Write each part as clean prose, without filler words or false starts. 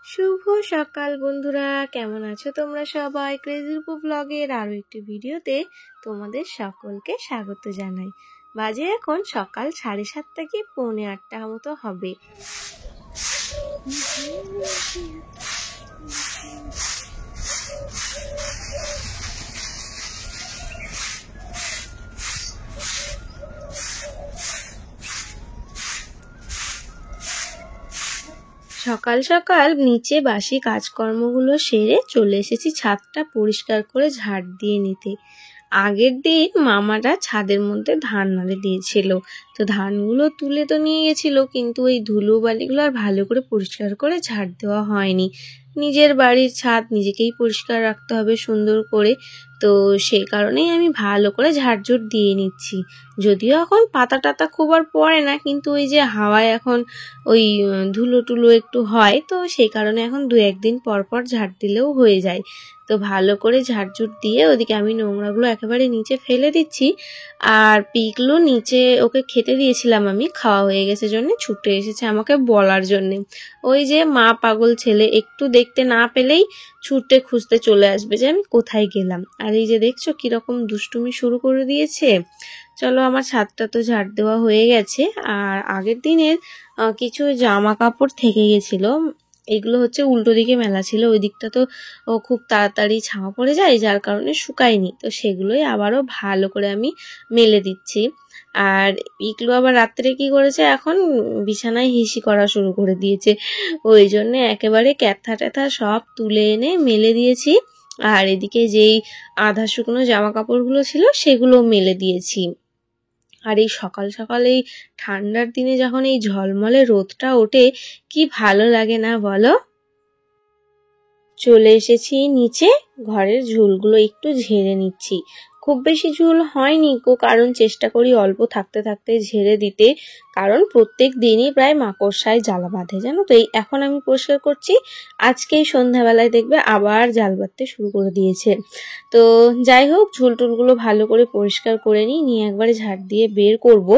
শুভ সকাল বন্ধুরা, কেমন আছো তোমরা সবাই? ক্রেজি রূপা ব্লগের আরো একটি ভিডিওতে তোমাদের সকলকে স্বাগত জানাই। বাজে এখন সকাল 7:30 কি 7:45 মতো হবে। সকাল সকাল নিচে বাসি কাজকর্মগুলো সেরে চলে এসেছি ছাদটা পরিষ্কার করে ঝাড় দিয়ে নিতে। আগের দিন মামারা ছাদের মধ্যে ধান নাড়ে দিয়েছিল, তো ধানগুলো তুলে তো নিয়ে গেছিল, কিন্তু ওই ধুলো বালিগুলো আর ভালো করে পরিষ্কার করে ঝাড় দেওয়া হয়নি। নিজের বাড়ির ছাদ নিজেকেই পরিষ্কার রাখতে হবে সুন্দর করে, তো সেই কারণেই আমি ভালো করে ঝাড়ঝুট দিয়ে নিচ্ছি। যদিও এখন পাতা টাতা খুব আর পড়ে না, কিন্তু ওই যে হাওয়ায় এখন ওই ধুলো টুলো একটু হয়, তো সেই কারণে এখন 2-1 দিন পর পর ঝাড় দিলেও হয়ে যায়। তো ভালো করে ঝাড়ঝুট দিয়ে ওদিকে আমি নোংরাগুলো একেবারে নিচে ফেলে দিচ্ছি। আর পিকলু নিচে ওকে খেতে দিয়েছিলাম, আমি খাওয়া হয়ে গেছে জন্য ছুটে এসেছে আমাকে বলার জন্যে। ওই যে মা পাগল ছেলে, একটু দেখতে না পেলেই ছুটে খুঁজতে চলে আসবে যে আমি কোথায় গেলাম। আর এই যে দেখছো কিরকম দুষ্টুমি শুরু করে দিয়েছে। চলো, আমার ছাদটা তো ঝাড় দেওয়া হয়ে গেছে। আর আগের দিনের কিছু জামা কাপড় থেকে গেছিল, এগুলো হচ্ছে উল্টো দিকে মেলা ছিল, ওই দিকটা তো খুব তাড়াতাড়ি ছাওয়া পড়ে যায়, যার কারণে শুকায়নি। তো সেগুলোই আবারও ভালো করে আমি মেলে দিচ্ছি। আর ইকলু আবার রাত্রে কি করেছে, এখন বিছানায় হিসি করা শুরু করে দিয়েছে, ওই জন্য একেবারে ক্যাথা ট্যাথা সব তুলে এনে মেলে দিয়েছি। আর এদিকে যেই আধা শুকনো জামা কাপড়গুলো ছিল সেগুলো মেলে দিয়েছি। আর এই সকাল সকাল এই ঠান্ডার দিনে যখন এই ঝলমলে রোদটা ওঠে, কি ভালো লাগে না বলো। চলে এসেছি নিচে, ঘরের ঝুলগুলো একটু ঝেড়ে নিচ্ছি। খুব বেশি ঝুল হয়নি গো, কারণ চেষ্টা করি অল্প থাকতে থাকতে ঝেড়ে দিতে, কারণ প্রত্যেক দিনই প্রায় মাকড়সায় জ্বালা বাঁধে, জানো তো। এই এখন আমি পরিষ্কার করছি, আজকেই সন্ধ্যাবেলায় দেখবে আবার জাল বাঁধতে শুরু করে দিয়েছে। তো যাই হোক, ঝুল টুলগুলো ভালো করে পরিষ্কার করে নিয়ে একবারে ঝাড় দিয়ে বের করব।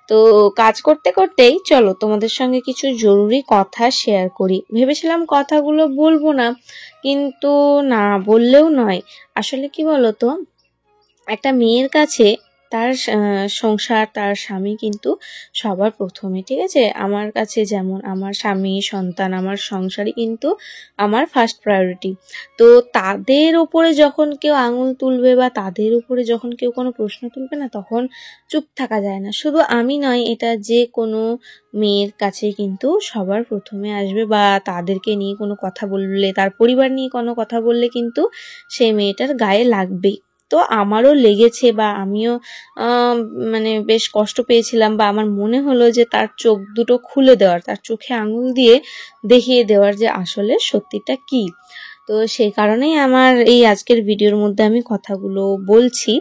তো কাজ করতে করতেই চলো তোমাদের সঙ্গে কিছু জরুরি কথা শেয়ার করি। ভেবেছিলাম কথাগুলো বলবো না, কিন্তু না বললেও নয়। আসলে কি বলতো, একটা মেয়ের কাছে তার সংসার, তার স্বামী কিন্তু সবার প্রথমে, ঠিক আছে। আমার কাছে যেমন আমার স্বামী, সন্তান, আমার সংসারই কিন্তু আমার ফার্স্ট প্রায়োরিটি। তো তাদের উপরে যখন কেউ আঙুল তুলবে বা তাদের উপরে যখন কেউ কোনো প্রশ্ন তুলবে না, তখন চুপ থাকা যায় না। শুধু আমি নয়, এটা যে কোনো মেয়ের কাছে কিন্তু সবার প্রথমে আসবে, বা তাদেরকে নিয়ে কোনো কথা বললে, তার পরিবার নিয়ে কোনো কথা বললে কিন্তু সেই মেয়েটার গায়ে লাগবেই। তো আমারও লেগেছে, বা আমিও মানে বেশ কষ্ট পেয়েছিলাম, বা আমার মনে হলো যে তার চোখ দুটো খুলে দেওয়ার, তার চোখে আঙুল দিয়ে দেখিয়ে দেওয়ার যে আসলে সত্যিটা কি। তো সেই কারণেই আমার এই আজকের ভিডিওর মধ্যে আমি কথাগুলো বলছি।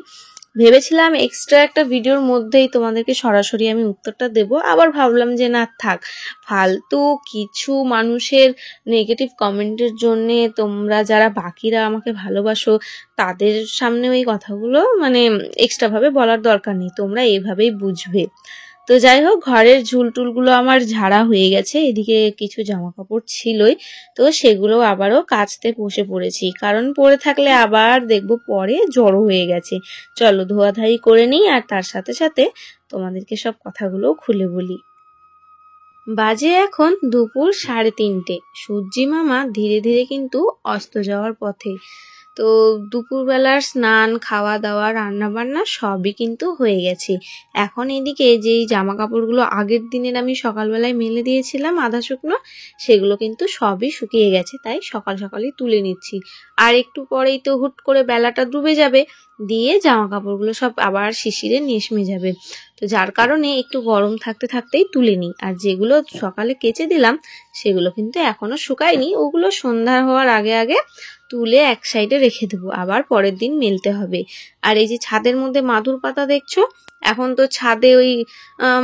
ভেবেছিলাম এক্সট্রা একটা ভিডিওর মধ্যেই তোমাদেরকে সরাসরি আমি উত্তরটা দেব, আবার ভাবলাম যে না থাক, ফালতু কিছু মানুষের নেগেটিভ কমেন্টের জন্যে তোমরা যারা বাকিরা আমাকে ভালোবাসো, তাদের সামনে ওই কথাগুলো মানে এক্সট্রা ভাবে বলার দরকার নেই, তোমরা এভাবেই বুঝবে। তো যাই হোক, ঘরের ঝুল টুলগুলো আমার ঝাড়া হয়ে গেছে, এদিকে কিছু জামা কাপড় ছিলই, তো সেগুলো আবারও কাচতে বসে পড়েছি, কারণ পরে থাকলে আবার দেখবো পরে জড়ো হয়ে গেছে। চলো ধোয়াধাই করে নিই, আর তার সাথে সাথে তোমাদেরকে সব কথাগুলো খুলে বলি। বাজে এখন দুপুর 3:30, সূর্যি মামা ধীরে ধীরে কিন্তু অস্ত যাওয়ার পথে। তো দুপুরবেলার স্নান, খাওয়া দাওয়া, রান্না বান্না সবই কিন্তু হয়ে গেছে। এখন এদিকে যেই জামা কাপড়গুলো আগের দিনের আমি সকালবেলায় মেলে দিয়েছিলাম আধা শুকনো, সেগুলো কিন্তু সবই শুকিয়ে গেছে, তাই সকাল সকালই তুলে নিচ্ছি। আর একটু পরেই তো হুট করে বেলাটা ডুবে যাবে, দিয়ে জামা কাপড়গুলো সব আবার শিশিরে নেশমে যাবে। তো যার কারণে একটু গরম থাকতে থাকতেই তুলে নিই। আর যেগুলো সকালে কেচে দিলাম সেগুলো কিন্তু এখনো শুকায়নি, ওগুলো সন্ধ্যা হওয়ার আগে আগে তুলে এক সাইডে রেখে দেবো, আবার পরের দিন মেলতে হবে। আর এই যে ছাদের মধ্যে মাদুর পাতা দেখছো, এখন তো ছাদে ওই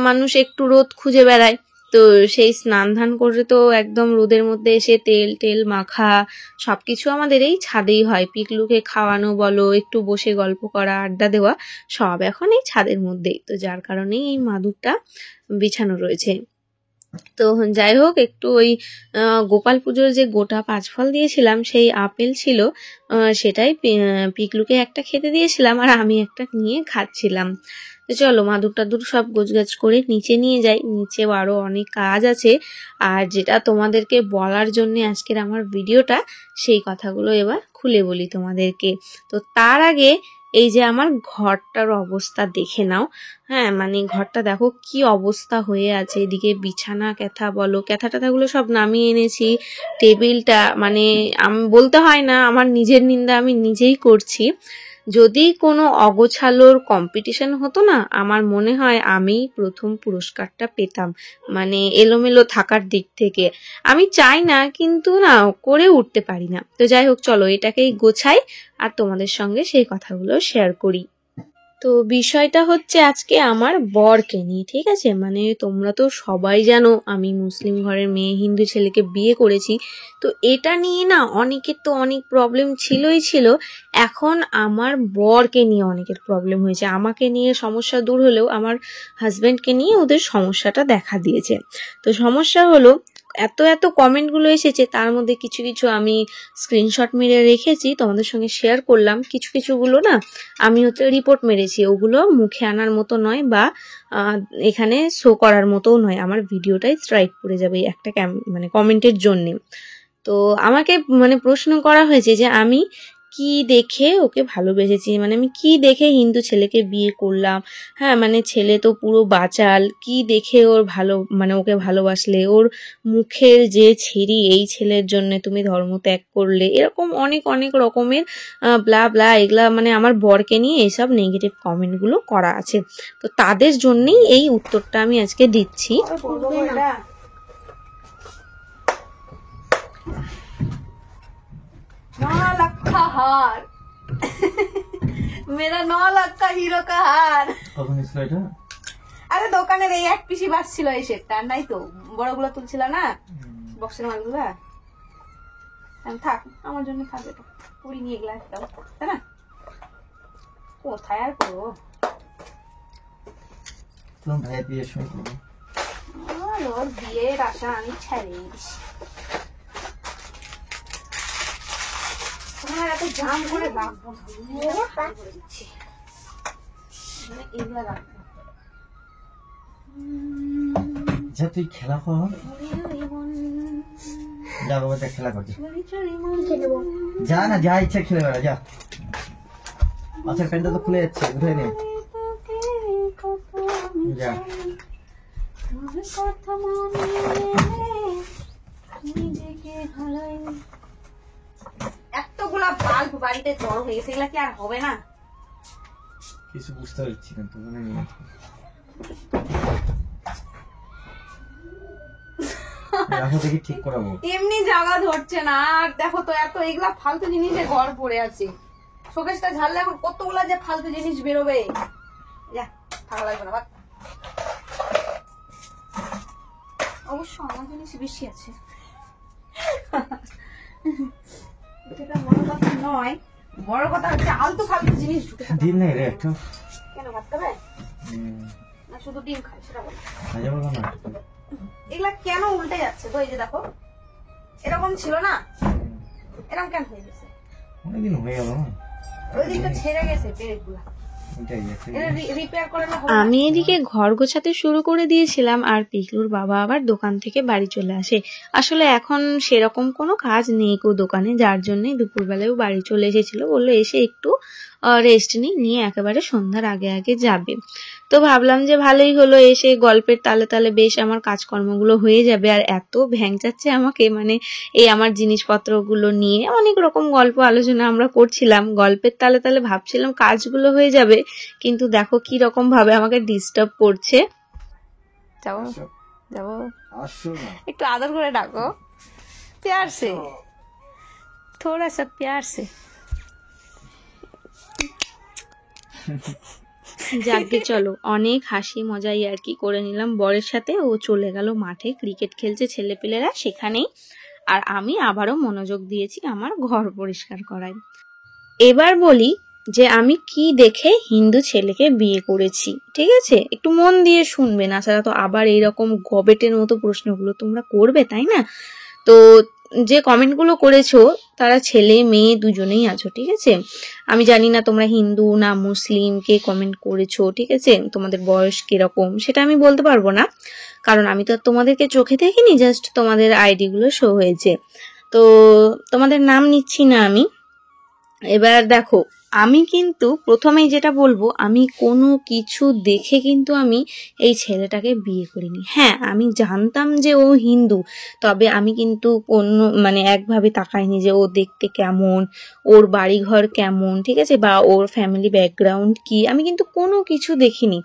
মানুষ একটু রোদ খুঁজে বেড়ায়, তো সেই স্নান ধান করে তো একদম রোদের মধ্যে এসে তেল টেল মাখা সবকিছু আমাদের এই ছাদেই হয়। পিকলুকে খাওয়ানো বলো, একটু বসে গল্প করা, আড্ডা দেওয়া, সব এখন এই ছাদের মধ্যেই। তো যার কারণেই এই মাদুরটা বিছানো রয়েছে। তো যাই হোক, একটু ওই গোপাল পুজোর যে গোটা 5 ফল দিয়েছিলাম সেই আপেল ছিল, সেটাই পিকলুকে একটা খেতে দিয়েছিলাম আর আমি একটা নিয়ে খাচ্ছিলাম। তো চলো মাদুর টাদুর সব গোছগাছ করে নিচে নিয়ে যাই, নিচেও আরো অনেক কাজ আছে। আর যেটা তোমাদেরকে বলার জন্য আজকের আমার ভিডিওটা, সেই কথাগুলো এবার খুলে বলি তোমাদেরকে। তো তার আগে এই যে আমার ঘরটার অবস্থা দেখে নাও। হ্যাঁ, মানে ঘরটা দেখো কি অবস্থা হয়ে আছে। এদিকে বিছানা ক্যাথা বলো, ক্যাথা ট্যাথাগুলো সব নামিয়ে এনেছি। টেবিলটা মানে আমি বলতে হয় না, আমার নিজের নিন্দা আমি নিজেই করছি। যদি কোনো অগোছালোর কম্পিটিশন হতো না, আমার মনে হয় আমি প্রথম পুরস্কারটা পেতাম, মানে এলোমেলো থাকার দিক থেকে। আমি চাই না, কিন্তু না করে উঠতে পারি না। তো যাই হোক, চলো এটাকেই গোছাই আর তোমাদের সঙ্গে সেই কথাগুলো শেয়ার করি। তো বিষয়টা হচ্ছে আজকে আমার বরকে নিয়ে, ঠিক আছে? মানে তোমরা তো সবাই জানো আমি মুসলিম ঘরের মেয়ে, হিন্দু ছেলেকে বিয়ে করেছি। তো এটা নিয়ে না অনেকের তো অনেক প্রবলেম ছিলই ছিল, এখন আমার বরকে নিয়ে অনেকের প্রবলেম হয়েছে। আমাকে নিয়ে সমস্যা দূর হলেও আমার হাজব্যান্ডকে নিয়ে ওদের সমস্যাটা দেখা দিয়েছে। তো সমস্যা হলো, এত এত কমেন্টগুলো এসেছে, তার মধ্যে কিছু কিছু আমি স্ক্রিনশট মেরে রেখেছি, তোমাদের সঙ্গে শেয়ার করলাম। কিছু কিছুগুলো না আমি হচ্ছে রিপোর্ট মেরেছি, ওগুলো মুখে আনার মতো নয় বা এখানে শো করার মতোও নয়। আমার ভিডিওটাই স্ট্রাইক পড়ে যাবে একটা মানে কমেন্টের জন্যে। তো আমাকে মানে প্রশ্ন করা হয়েছে যে আমি কি দেখে ওকে ভালোবেসেছি, মানে আমি কি দেখে হিন্দু ছেলেকে বিয়ে করলাম। হ্যাঁ, মানে ছেলে তো পুরো বাচাল, কি দেখে ওর ভালো মানে ওকে ভালোবাসলে, ওর মুখের যে ছিরি এই ছেলের জন্য তুমি ধর্ম ত্যাগ করলে, এরকম অনেক অনেক রকমের ব্লা ব্লা এগুলা, মানে আমার বরকে নিয়ে এইসব নেগেটিভ কমেন্টগুলো করা আছে। তো তাদের জন্যই এই উত্তরটা আমি আজকে দিচ্ছি। हार मेरा 9 लाख का हीरो का हार। আরে দোকানের এই এক পিসি বাস ছিল, এই সেটটা নাই তো, বড়গুলো তুলছিল না বক্সের মালগুলা। থাক, আমার জন্য থাকবে, তো পুরি নিয়ে গেলাম একটাও, তাই না? কোথায় আর করবো, ভাইয়ের বিয়ের সময় করবো। ওর বিয়ের আশা আমি ছেড়ে দিছি। এত জাম করে রাখবো, এগুলা রাখবো। যা তুই খেলা কর, যা বাবা খেলা করছিস, যা না যা ইচ্ছা খেলে বেড়া, যা। আচ্ছা, প্যান্টটা তো খুলে যাচ্ছে, উঠে নে, যা। এতগুলা বাল্ব বাড়িতে জড়ো হয়ে গেছে, এগুলা কি আর হবে না? কিছু বুঝতে পারছি না তো, মানে ঠিক করাবো, এমনি জায়গা ধরছে না। আর দেখো তো, এত এগুলা ফালতু জিনিসে ঘর পড়ে আছে। শোকেসটা ঝাড়লে এখন কতগুলা যে ফালতু জিনিস বেরোবে, যা ভালো লাগবে না। অবশ্য আমার জিনিস বেশি আছে, সেটা বড় কথা নয়। বড় কথা হচ্ছে আলতু ফালতু জিনিস ঢুকে থাকে। ডিম নেই রে একটু, কেন ভাত খাবে না? শুধু ডিম খাই সেটা বলো, এগুলা কেন উল্টে যাচ্ছে তো? এই যে দেখো, এরকম ছিল না, এরকম কেন হয়ে গেছে? অনেকদিন হয়ে গেল না, ওই দিকটা ছেড়ে গেছে পেরেকগুলা। আমি এদিকে ঘর গোছাতে শুরু করে দিয়েছিলাম আর পিকলুর বাবা আবার দোকান থেকে বাড়ি চলে আসে। আসলে এখন সেরকম কোনো কাজ নেই কো দোকানে, যার জন্যই দুপুরবেলায়ও বাড়ি চলে এসেছিল, বললো এসে একটু রেস্ট নিয়ে একেবারে সন্ধ্যার আগে আগে যাবে। তো ভাবলাম যে ভালোই হলো, এসে গল্পের তালে তালে বেশ আমার কাজকর্মগুলো হয়ে যাবে। আর এত ভ্যাংচাচ্ছে আমাকে, মানে এই আমার জিনিসপত্রগুলো নিয়ে অনেক রকম গল্প আলোচনা আমরা করছিলাম, গল্পের তালে তালে ভাবছিলাম কাজগুলো হয়ে যাবে, কিন্তু দেখো কি রকম ভাবে আমাকে ডিস্টার্ব করছে। যাবো যাবো, একটু আদর করে ডাকো, প্যার সে, থোড়া সা প্যার সে। যাকে চলো, অনেক হাসি মজাই আর কি করে নিলাম বরের সাথে। ও চলে গেল মাঠে, ক্রিকেট খেলছে ছেলেপেলেরা সেখানেই, আর আমি আবারও মনোযোগ দিয়েছি আমার ঘর পরিষ্কার করায়। এবার বলি যে আমি কি দেখে হিন্দু ছেলেকে বিয়ে করেছি, ঠিক আছে? একটু মন দিয়ে শুনবে, না ছাড়া তো আবার এইরকম গবেটের মতো প্রশ্নগুলো তোমরা করবে, তাই না? তো যে কমেন্টগুলো করেছো তারা ছেলে মেয়ে দুজনেই আছো, ঠিক আছে? আমি জানি না তোমরা হিন্দু না মুসলিম, কে কমেন্ট করেছো, ঠিক আছে? তোমাদের বয়স কিরকম সেটা আমি বলতে পারবো না, কারণ আমি তো তোমাদেরকে চোখে দেখিনি, জাস্ট তোমাদের আইডি গুলো শো হয়েছে। তো তোমাদের নাম নিচ্ছি না আমি। এবার দেখো, আমি কিন্তু প্রথমেই যেটা বলবো, আমি কোনো কিছু দেখে কিন্তু আমি এই ছেলেটাকে বিয়ে করিনি। হ্যাঁ, আমি জানতাম যে ও হিন্দু, তবে আমি কিন্তু অন্য মানে একভাবে তাকাইনি যে ও দেখতে কেমন, ওর বাড়িঘর কেমন, ঠিক আছে, বা ওর ফ্যামিলি ব্যাকগ্রাউন্ড কি, আমি কিন্তু কোনো কিছু দেখিনি।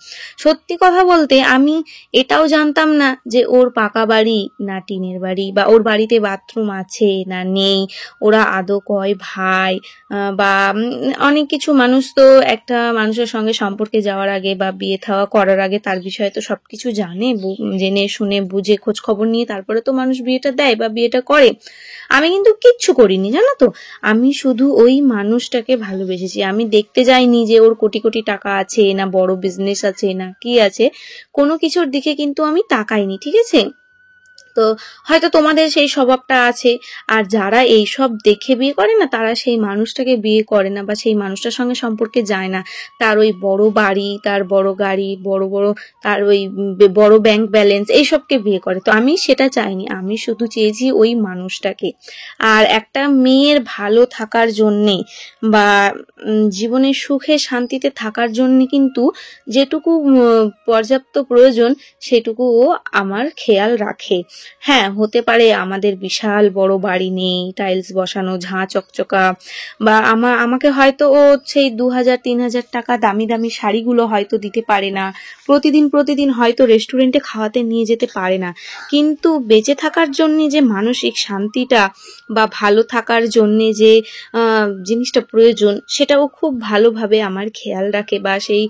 সত্যি কথা বলতে আমি এটাও জানতাম না যে ওর পাকা বাড়ি না টিনের বাড়ি, বা ওর বাড়িতে বাথরুম আছে না নেই, ওরা আদৌ কয় ভাই, বা অনেক কিছু। মানুষ তো একটা মানুষের সঙ্গে সম্পর্কে যাওয়ার আগে বা বিয়ে থাওয়া করার আগে তার বিষয়ে তো সবকিছু জানে, জেনে শুনে বুঝে খোঁজ খবর নিয়ে তারপরে তো মানুষ বিয়েটা দেয় বা বিয়েটা করে। আমি কিন্তু কিচ্ছু করিনি, জানো তো। আমি শুধু ওই মানুষটাকে ভালোবেসেছি। আমি দেখতে যাইনি যে ওর কোটি কোটি টাকা আছে না বড় বিজনেস আছে না কি আছে, কোনো কিছুর দিকে কিন্তু আমি তাকাইনি, ঠিক আছে? তো হয়তো তোমাদের সেই স্বভাবটা আছে, আর যারা এই সব দেখে বিয়ে করে না তারা সেই মানুষটাকে বিয়ে করে না বা সেই মানুষটার সঙ্গে সম্পর্কে যায় না। তার ওই বড় বাড়ি, তার বড় গাড়ি, বড় বড় তার ওই বড় ব্যাংক ব্যালেন্স, এইসবকে বিয়ে করে। তো আমি সেটা চাইনি, আমি শুধু চেয়েছি ওই মানুষটাকে। আর একটা মেয়ের ভালো থাকার জন্যে বা জীবনে সুখে শান্তিতে থাকার জন্য কিন্তু যেটুকু পর্যাপ্ত প্রয়োজন সেটুকু ও আমার খেয়াল রাখে। হ্যাঁ, হতে পারে আমাদের বিশাল বড় বাড়ি নেই, টাইলস বসানো, ঝাঁ চকচকা, বা আমাকে হয়তো ও সেই 2000-3000 টাকা দামি দামি শাড়িগুলো হয়তো দিতে পারে না, প্রতিদিন হয়তো রেস্টুরেন্টে খাওয়াতে নিয়ে যেতে পারে না, কিন্তু বেঁচে থাকার জন্য যে মানসিক শান্তিটা বা ভালো থাকার জন্য যে জিনিসটা প্রয়োজন সেটা ও খুব ভালোভাবে আমার খেয়াল রাখে, বা সেই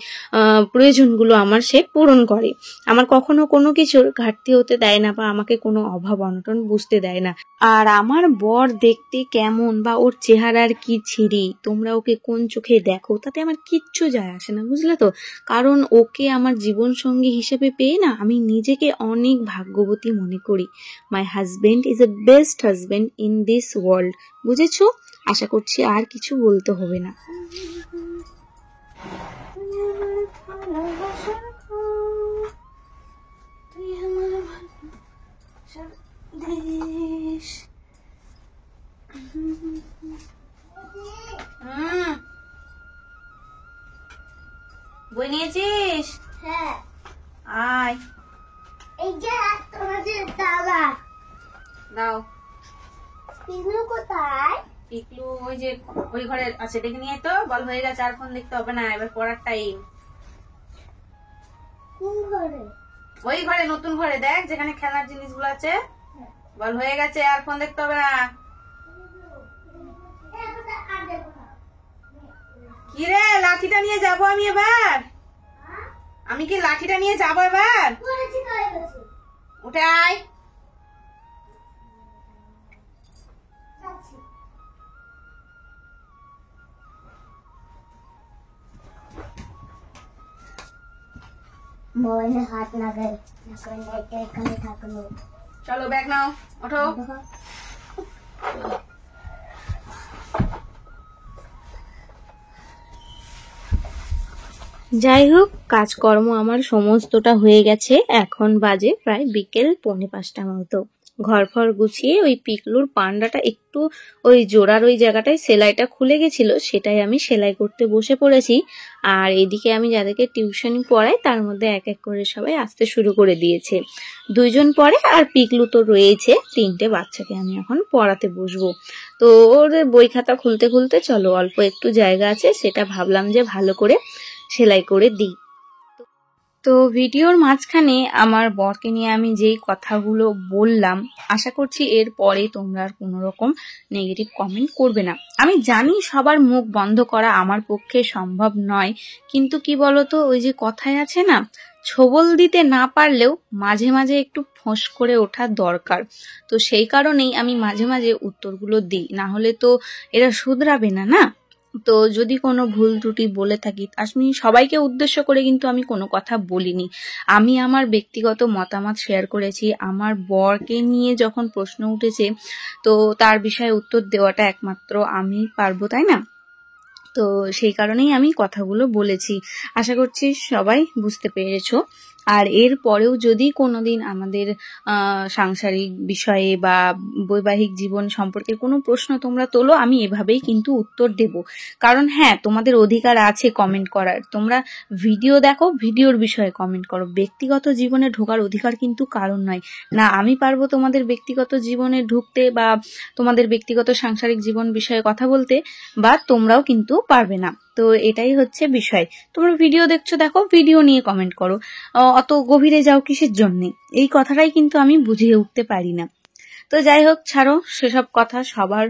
প্রয়োজনগুলো আমার সে পূরণ করে। আমার কখনো কোনো কিছুর ঘাটতি হতে দেয় না, বা আমাকে কোনো অভাব অনটন বুঝতে দেয় না। আর আমার বর দেখতে কেমন বা ওর চেহারার কি ছিরি, তোমরা ওকে কোন চোখে দেখো, তাতে আমার কিচ্ছু যায় আসে না, বুঝলে তো? কারণ ওকে আমার জীবন সঙ্গী হিসেবে পেয়ে না আমি নিজেকে অনেক ভাগ্যবতী মনে করি। My husband is a best husband in this world. বুঝেছো? আশা করছি আর কিছু বলতে হবে না। বই নিয়েছিস? হ্যাঁ। আয়। এই যে তোমাদের দাদা দাও। পিকলু কোথায়? পিকলু ওই যে ওই ঘরে আছে, ডেকে নিয়ে তো। বল হয়ে গেছে, আর ফোন দেখতে হবে না, এবার পড়ার টাইম। কোন ঘরে? ওই ঘরে, নতুন ঘরে, দেখ যেখানে খেলনার জিনিসগুলো আছে। বল হয়ে গেছে, আর ফোন দেখতে হবে না। কি রে, লাঠিটা নিয়ে যাবো আমি এবার? আমি কি লাঠিটা নিয়ে যাবো এবার? উঠে আয়। মোবাইলে হাত লাগাই, এখানে থাকলো। চলো ব্যাগ নাও, ওঠো। যাই হোক, কাজকর্ম আমার সমস্তটা হয়ে গেছে। এখন বাজে প্রায় বিকেল 4:45 মতো। ঘর ফর গুছিয়ে ওই পিকলুর পান্ডাটা একটু ওই জোড়ার ওই জায়গাটায় সেলাইটা খুলে গেছিল, সেটাই আমি সেলাই করতে বসে পড়েছি। আর এদিকে আমি যাদেরকে টিউশনি পড়াই তার মধ্যে এক এক করে সবাই আসতে শুরু করে দিয়েছে। 2 জন পড়ে আর পিকলু তো রয়েছে। 3টে বাচ্চাকে আমি এখন পড়াতে বসবো। তো ওদের বই খাতা খুলতে খুলতে চলো, অল্প একটু জায়গা আছে, সেটা ভাবলাম যে ভালো করে সেলাই করে দিই। তো ভিডিওর মাঝখানে আমার বরকে নিয়ে আমি যেই কথাগুলো বললাম, আশা করছি এর পরে তোমরা আর কোনো রকম নেগেটিভ কমেন্ট করবে না। আমি জানি সবার মুখ বন্ধ করা আমার পক্ষে সম্ভব নয়, কিন্তু কি বলতো, ওই যে কথায় আছে না, ছোবল দিতে না পারলেও মাঝে মাঝে একটু ফোঁস করে ওঠা দরকার। তো সেই কারণেই আমি মাঝে মাঝে উত্তরগুলো দিই, না হলে তো এরা শুধরাবে না, না? তো যদি কোনো ভুল ত্রুটি বলে থাকি, আমি সবাইকে উদ্দেশ্য করে কিন্তু আমি কোনো কথা বলিনি। আমি আমার ব্যক্তিগত মতামত শেয়ার করেছি। আমার বরকে নিয়ে যখন প্রশ্ন উঠেছে, তো তার বিষয়ে উত্তর দেওয়াটা একমাত্র আমি পারবো, তাই না? তো সেই কারণেই আমি কথাগুলো বলেছি। আশা করছি সবাই বুঝতে পেরেছো। আর এর পরেও যদি কোনোদিন আমাদের সাংসারিক বিষয়ে বা বৈবাহিক জীবন সম্পর্কে কোনো প্রশ্ন তোমরা তোলো, আমি এভাবেই কিন্তু উত্তর দেব। কারণ হ্যাঁ, তোমাদের অধিকার আছে কমেন্ট করার। তোমরা ভিডিও দেখো, ভিডিওর বিষয়ে কমেন্ট করো। ব্যক্তিগত জীবনে ঢোকার অধিকার কিন্তু কারণ নয়। না আমি পারবো তোমাদের ব্যক্তিগত জীবনে ঢুকতে বা তোমাদের ব্যক্তিগত সাংসারিক জীবন বিষয়ে কথা বলতে, বা তোমরাও কিন্তু পারবে না। তো এটাই হচ্ছে বিষয়। তোমরা ভিডিও দেখছো, দেখো, ভিডিও নিয়ে কমেন্ট করো, অত গভীরে যাও কিসের জন্য? এই কথাটাই কিন্তু আমি বুঝিয়ে উঠতে পারি না। তো যাই হোক, ছাড়ো সেসব কথা। সবার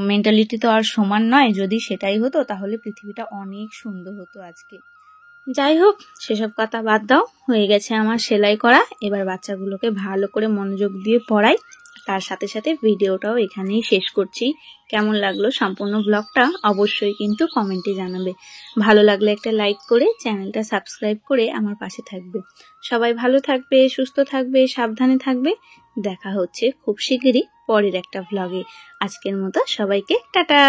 মেন্টালিটি তো আর সমান নয়। যদি সেটাই হতো তাহলে পৃথিবীটা অনেক সুন্দর হতো আজকে। যাই হোক, সেসব কথা বাদ দাও। হয়ে গেছে আমার সেলাই করা। এবার বাচ্চাগুলোকে ভালো করে মনোযোগ দিয়ে পড়াই। তার সাথে সাথে ভিডিওটাও এখানেই শেষ করছি। কেমন লাগলো সম্পূর্ণ ব্লগটা অবশ্যই কিন্তু কমেন্টে জানাবে। ভালো লাগলে একটা লাইক করে চ্যানেলটা সাবস্ক্রাইব করে আমার পাশে থাকবে। সবাই ভালো থাকবে, সুস্থ থাকবে, সাবধানে থাকবে। দেখা হচ্ছে খুব শিগগিরই পরের একটা ব্লগে। আজকের মতো সবাইকে টাটা।